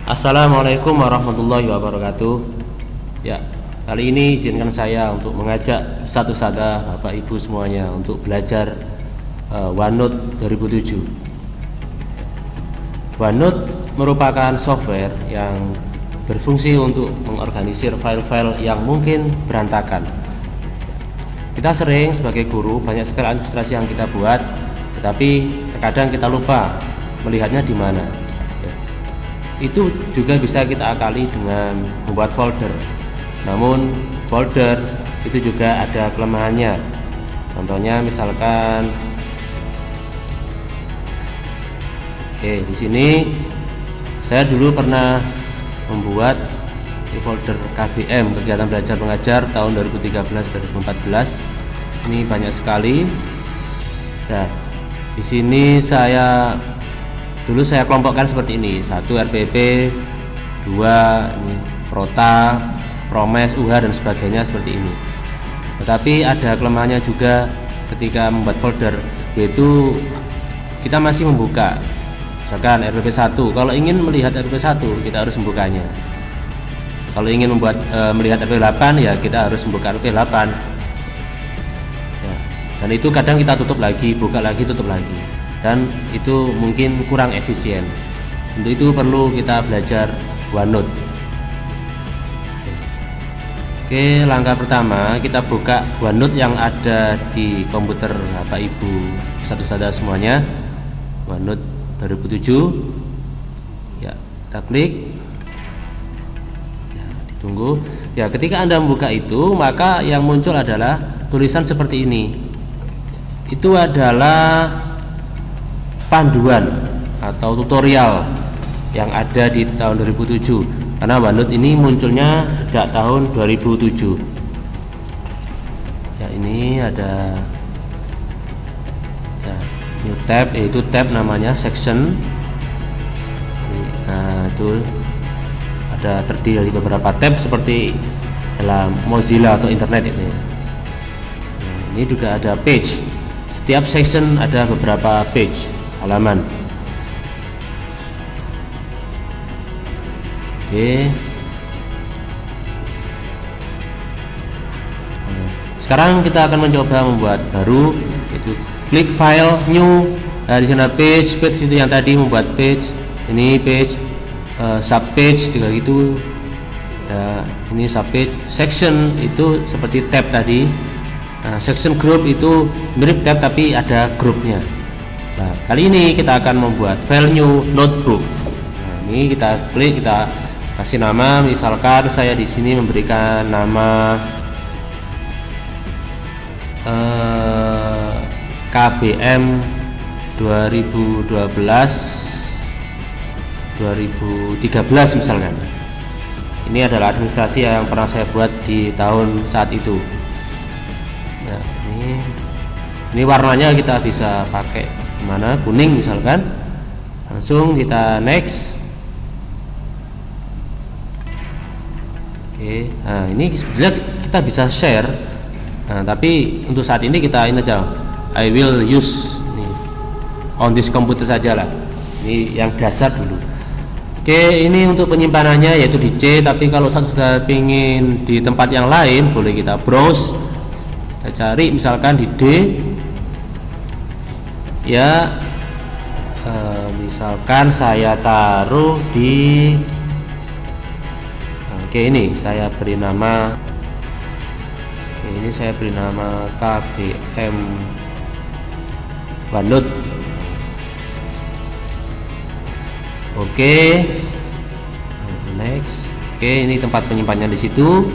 Assalamualaikum warahmatullahi wabarakatuh. Ya, kali ini izinkan saya untuk mengajak satu-satu Bapak Ibu semuanya untuk belajar OneNote 2007. OneNote merupakan software yang berfungsi untuk mengorganisir file-file yang mungkin berantakan. Kita sering sebagai guru banyak sekali administrasi yang kita buat, tetapi terkadang kita lupa melihatnya di mana. Itu juga bisa kita akali dengan membuat folder. Namun folder itu juga ada kelemahannya. Contohnya misalkan di sini saya dulu pernah membuat di folder KBM, kegiatan belajar mengajar tahun 2013-2014. Ini banyak sekali. Nah, di sini dulu saya kelompokkan seperti ini: 1 RPP, 2 ini Prota, Promes, UH dan sebagainya seperti ini. Tetapi ada kelemahannya juga ketika membuat folder, yaitu kita masih membuka. Misalkan RPP 1, kalau ingin melihat RPP 1 kita harus membukanya. Kalau ingin melihat RPP 8 ya kita harus membuka RPP 8 ya. Dan itu kadang kita tutup lagi, buka lagi, tutup lagi, dan itu mungkin kurang efisien. Untuk itu perlu kita belajar OneNote. Oke, langkah pertama kita buka OneNote yang ada di komputer Bapak Ibu satu-satu semuanya. OneNote 2007. Ya, kita klik. Ya, ditunggu. Ya, ketika Anda membuka itu, maka yang muncul adalah tulisan seperti ini. Itu adalah panduan atau tutorial yang ada di tahun 2007, karena OneNote ini munculnya sejak tahun 2007. Ya, ini ada new tab, yaitu tab namanya section. Nah, itu ada terdiri dari beberapa tab seperti dalam Mozilla atau internet ini. Nah, ini juga ada page. Setiap section ada beberapa page, halaman. Oke. Sekarang kita akan mencoba membuat baru, yaitu klik file new. Nah, di sana page itu yang tadi membuat page. Ini page, sub page juga gitu. Ya, ini sub page. Section itu seperti tab tadi. Nah, section group itu mirip tab tapi ada grupnya. Nah, kali ini kita akan membuat file new notebook. Nah, ini kita klik, kita kasih nama. Misalkan saya di sini memberikan nama KBM 2012-2013 misalkan. Ini adalah administrasi yang pernah saya buat di tahun saat itu. Ya, ini warnanya kita bisa pakai mana, kuning misalkan. Langsung kita next. Oke, nah ini sebenarnya kita bisa share. Nah, tapi untuk saat ini kita ini aja, I will use ini on this computer saja lah. Ini yang dasar dulu. Oke, ini untuk penyimpanannya yaitu di C. Tapi kalau sudah ingin di tempat yang lain, boleh kita browse. Kita cari misalkan di D. Ya, misalkan saya taruh di ini saya beri nama, ini saya beri nama KBM OneNote. Oke, next. Oke, ini tempat penyimpanannya di situ.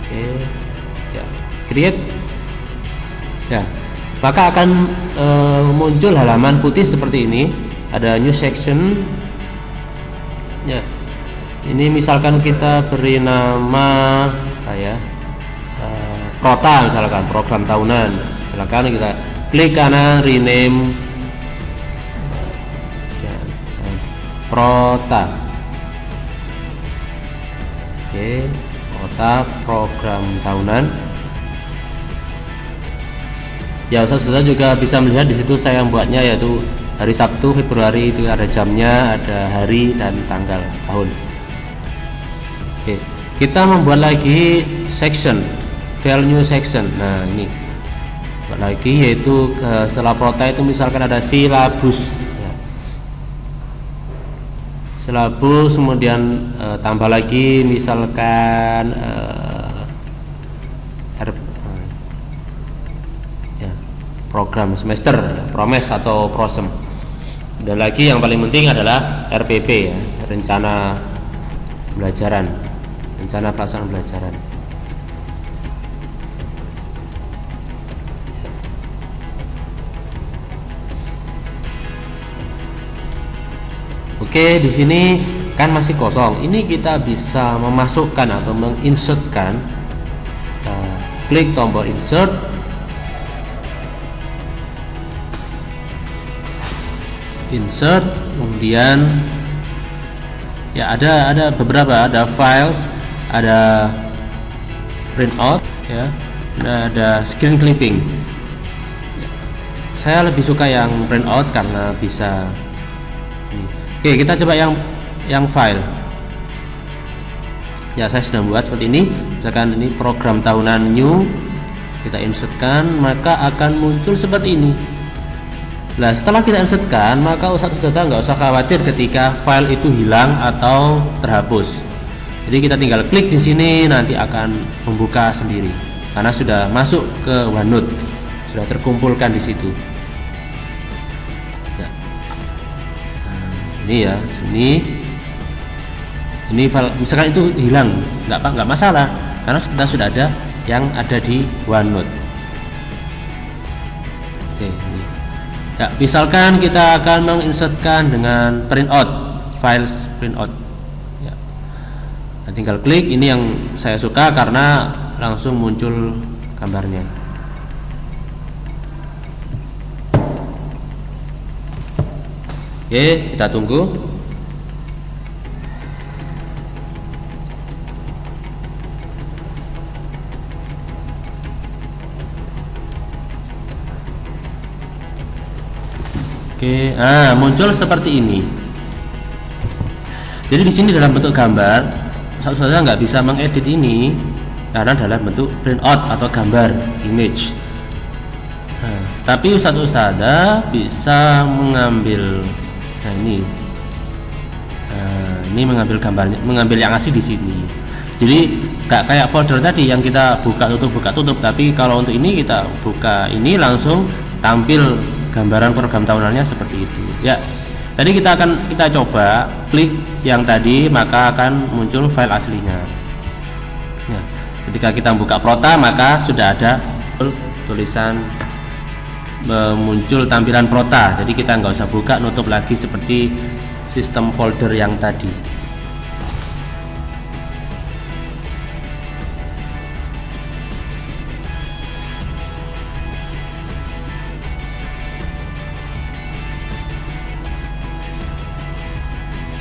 Oke, ya, create. Ya, maka akan muncul halaman putih seperti ini. Ada new section. Ya. Ini misalkan kita beri nama Prota misalkan, program tahunan. Silakan kita klik kanan rename Prota. Oke, Prota program tahunan. Ya, saudara juga bisa melihat di situ saya membuatnya, yaitu hari Sabtu Februari itu ada jamnya, ada hari dan tanggal tahun. Oke, kita membuat lagi section, value section. Nah ini buat lagi, yaitu setelah prota itu misalkan ada silabus ya. Silabus, kemudian tambah lagi misalkan program semester, promes atau prosem. Dan lagi yang paling penting adalah RPP ya, rencana pembelajaran, rencana pelaksanaan pembelajaran. Oke, di sini kan masih kosong. Ini kita bisa memasukkan atau menginsertkan. Kita klik tombol insert. Insert, kemudian ya ada beberapa, ada files, ada printout ya, ada screen clipping. Saya lebih suka yang printout karena bisa ini. Oke, kita coba yang file ya. Saya sudah buat seperti ini. Misalkan ini program tahunan new, kita insertkan, maka akan muncul seperti ini. Nah, setelah kita insertkan, maka Ustadz nggak usah khawatir ketika file itu hilang atau terhapus. Jadi kita tinggal klik di sini, nanti akan membuka sendiri karena sudah masuk ke OneNote, sudah terkumpulkan di situ. Ya. Nah, ini ya, ini file misalkan itu hilang, nggak masalah karena kita sudah ada yang ada di OneNote. Oke, ini. Ya, misalkan kita akan menginsertkan dengan printout, files printout. Ya. Nah, tinggal klik, ini yang saya suka karena langsung muncul gambarnya. Oke, kita tunggu. Oke, muncul seperti ini. Jadi di sini dalam bentuk gambar, saya nggak bisa mengedit ini karena dalam bentuk printout atau gambar, image. Nah, tapi ustadzah bisa mengambil, ini mengambil gambarnya, mengambil yang asli di sini. Jadi nggak kayak folder tadi yang kita buka tutup, tapi kalau untuk ini kita buka ini langsung tampil gambaran program tahunannya seperti itu ya. Tadi kita coba klik yang tadi, maka akan muncul file aslinya ya. Ketika kita buka prota, maka sudah ada tulisan muncul tampilan prota. Jadi kita nggak usah buka nutup lagi seperti sistem folder yang tadi.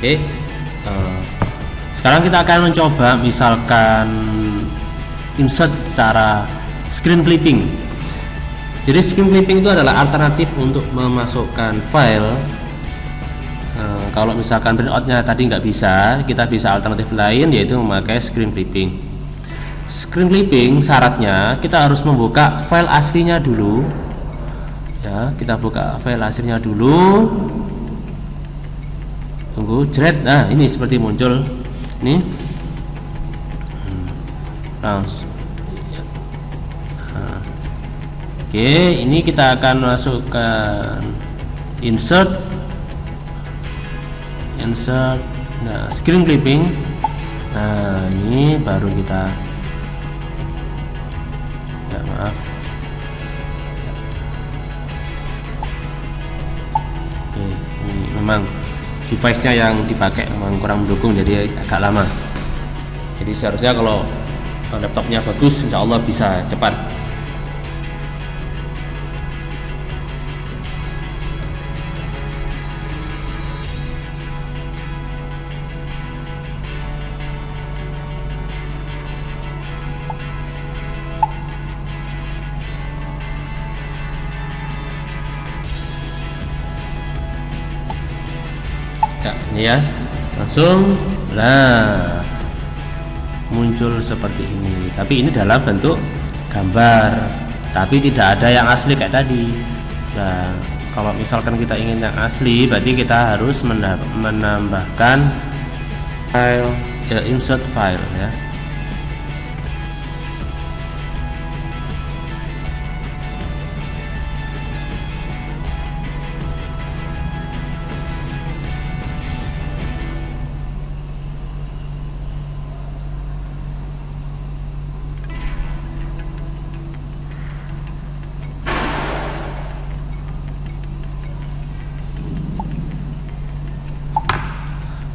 Oke, sekarang kita akan mencoba misalkan insert secara screen clipping. Jadi screen clipping itu adalah alternatif untuk memasukkan file. Kalau misalkan printoutnya tadi nggak bisa, kita bisa alternatif lain, yaitu memakai screen clipping. Screen clipping syaratnya kita harus membuka file aslinya dulu. Ya, kita buka file aslinya dulu. Tunggu, jret. Nah, ini seperti muncul ini langsung. Nah, oke, ini kita akan masukkan insert. Nah, screen clipping. Nah, ini baru kita maaf. Oke, ini memang device-nya yang dipakai memang kurang mendukung, jadi agak lama. Jadi seharusnya kalau laptopnya bagus, insya Allah bisa cepat. Ini ya, langsung nah muncul seperti ini. Tapi ini dalam bentuk gambar, tapi tidak ada yang asli kayak tadi. Nah, kalau misalkan kita ingin yang asli, berarti kita harus menambahkan file, insert file ya.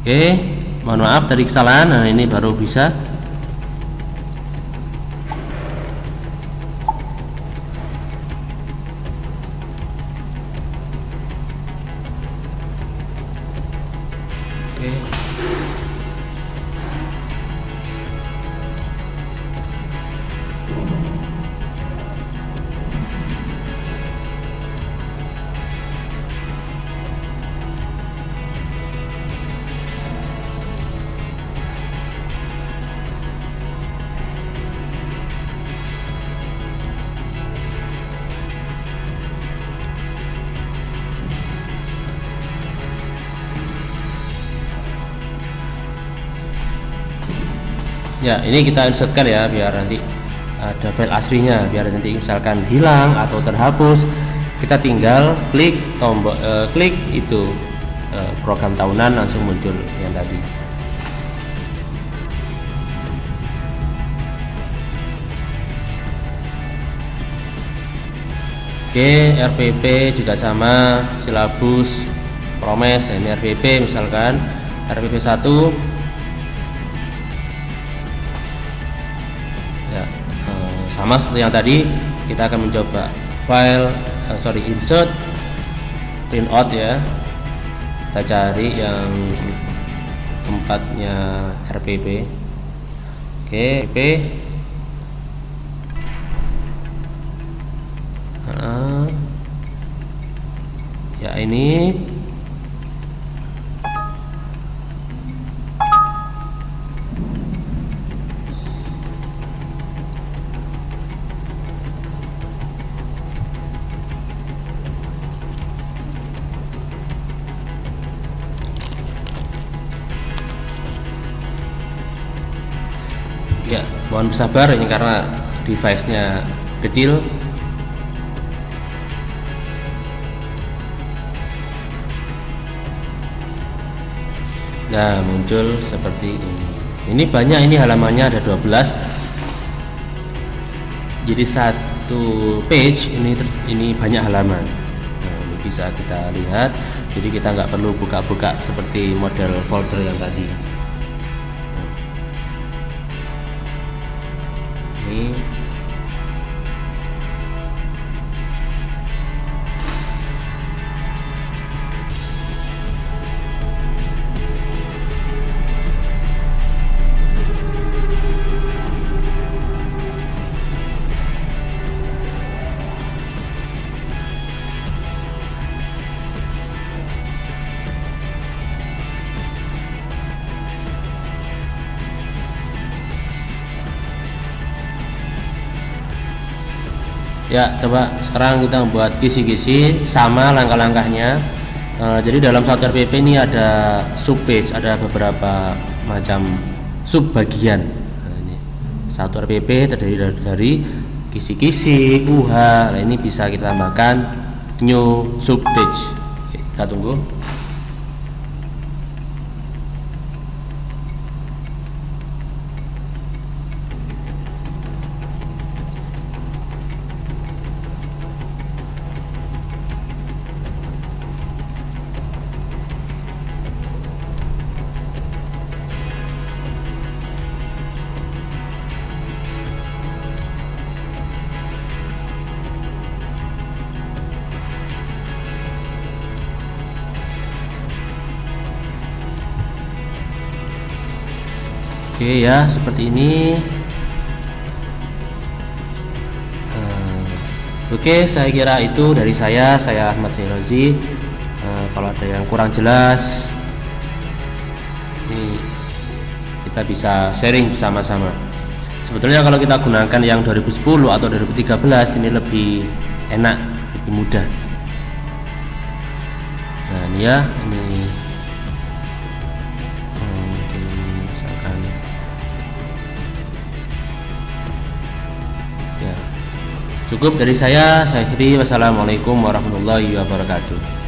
Oke, mohon maaf tadi kesalahan. Nah, ini baru bisa. Oke. Ya, ini kita insertkan ya, biar nanti ada file aslinya. Biar nanti misalkan hilang atau terhapus, kita tinggal klik tombol klik itu program tahunan, langsung muncul yang tadi. Oke, RPP juga sama, silabus, promes. Ini RPP misalkan RPP 1 ya, sama seperti yang tadi. Kita akan mencoba file insert printout ya. Kita cari yang tempatnya RPP. Oke, RPP. Ya, ini ya, mohon bersabar ini karena device-nya kecil. Nah, muncul seperti ini. Ini banyak, ini halamannya ada 12. Jadi satu page ini banyak halaman. Nah, ini bisa kita lihat. Jadi kita nggak perlu buka-buka seperti model folder yang tadi. Ini ya, coba sekarang kita membuat kisi-kisi sama langkah-langkahnya. Jadi dalam satu RPP ini ada sub page, ada beberapa macam sub bagian. Nah, ini satu RPP terdiri dari kisi-kisi, UH. Nah, ini bisa kita tambahkan new sub page. Oke, kita tunggu. Oke ya, seperti ini. Oke, saya kira itu dari saya Ahmad Syairozi. Kalau ada yang kurang jelas Ini kita bisa sharing bersama-sama. Sebetulnya kalau kita gunakan yang 2010 atau 2013 ini lebih enak, lebih mudah. Nah ini ya, ini misalkan ya, cukup dari saya Sri. Wassalamualaikum warahmatullahi wabarakatuh.